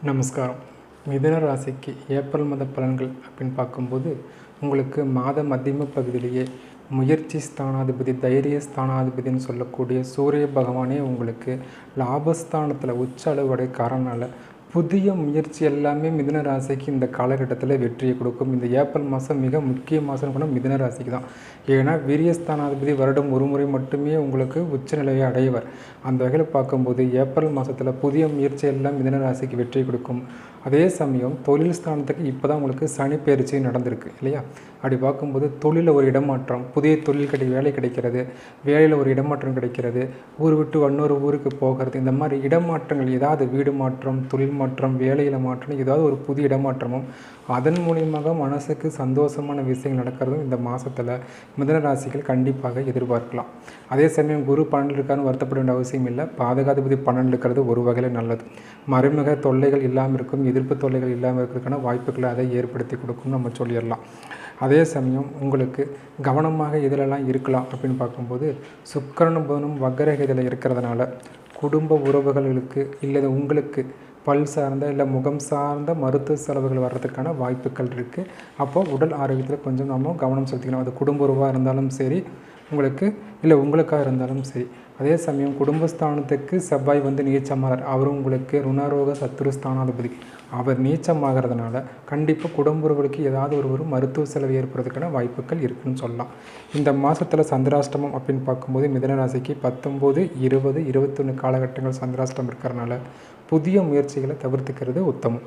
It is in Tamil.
நமஸ்காரம். மிதுன ராசிக்கு ஏப்ரல் மாத பலன்கள் அப்படின்னு பார்க்கும்போது, உங்களுக்கு மாத மத்தியம பகுதியிலேயே முயற்சி ஸ்தானாதிபதி, தைரிய ஸ்தானாதிபதினு சொல்லக்கூடிய சூரிய பகவானே உங்களுக்கு லாபஸ்தானத்தில் உச்ச அளவுடைய காரணனால புதிய முயற்சி எல்லாமே மிதுன ராசிக்கு இந்த காலகட்டத்தில் வெற்றியை கொடுக்கும். இந்த ஏப்ரல் மாதம் மிக முக்கிய மாதம் கூட மிதுன ராசிக்கு தான். ஏன்னா வீரியஸ்தானாதிபதி வருடம் ஒரு முறை மட்டுமே உங்களுக்கு உச்சநிலையை அடைவர். அந்த வகையில் பார்க்கும்போது ஏப்ரல் மாதத்தில் புதிய முயற்சி எல்லாம் மிதுன ராசிக்கு வெற்றி கொடுக்கும். அதே சமயம் தொழில் ஸ்தானத்துக்கு இப்போ தான் உங்களுக்கு சனி பயிற்சி நடந்திருக்கு இல்லையா? அப்படி பார்க்கும்போது தொழிலில் ஒரு இடமாற்றம், புதிய தொழில் வேலை கிடைக்கிறது, வேலையில் ஒரு இடமாற்றம் கிடைக்கிறது, ஊர் விட்டு இன்னொரு ஊருக்கு போகிறது, இந்த மாதிரி இடமாற்றங்கள், ஏதாவது வீடு மாற்றம், தொழில் மாற்றம், வேலையில் மாற்றம், ஏதாவது ஒரு புதிய இடமாற்றமும் அதன் மூலியமாக மனசுக்கு சந்தோஷமான விஷயங்கள் நடக்கிறதும் இந்த மாதத்தில் மிதுன ராசிகள் கண்டிப்பாக எதிர்பார்க்கலாம். அதே சமயம் குரு 12 இருக்கான்னு வருத்தப்பட வேண்டிய அவசியம் இல்லை. பாதகாதிபதி 12 இருக்கிறது ஒரு வகையில் நல்லது. மறைமுக தொல்லைகள் இல்லாமல் இருக்கும், எதிர்ப்பு தொல்லைகள் இல்லாமல் இருக்கிறதுக்கான வாய்ப்புகளை அதை ஏற்படுத்தி கொடுக்கும்னு நம்ம சொல்லிடலாம். அதே சமயம் உங்களுக்கு கவனமாக இதிலெல்லாம் இருக்கலாம் அப்படின்னு பார்க்கும்போது, சுக்கிரனும் புதனும் வக்கரகதியில் இருக்கிறதுனால குடும்ப உறவுகளுக்கு இல்லை உங்களுக்கு பல் சார்ந்த இல்லை முகம் சார்ந்த மருத்துவ செலவுகள் வர்றதுக்கான வாய்ப்புகள் இருக்குது. அப்போது உடல் ஆரோக்கியத்தில் கொஞ்சம் நம்ம கவனம் செலுத்திக்கணும். அது குடும்ப உறவாக இருந்தாலும் சரி, உங்களுக்கு இல்லை உங்களுக்காக இருந்தாலும் சரி. அதே சமயம் குடும்பஸ்தானத்துக்கு செவ்வாய் நீச்சமாகிறார். அவரும் உங்களுக்கு ருணரோக சத்துரு ஸ்தானாதிபதி. அவர் நீச்சமாகிறதுனால கண்டிப்பாக குடும்ப உறவுகளுக்கு ஏதாவது ஒரு மருத்துவ செலவு ஏற்படுறதுக்கான வாய்ப்புகள் இருக்குதுன்னு சொல்லலாம். இந்த மாதத்தில் சந்திராஷ்டமம் அப்படின்னு பார்க்கும்போது மிதுன ராசிக்கு 19, 20, 21 காலகட்டங்கள் சந்திராஷ்டமம் இருக்கிறதுனால புதிய முயற்சிகளை தவிர்த்துக்கிறது உத்தமம்.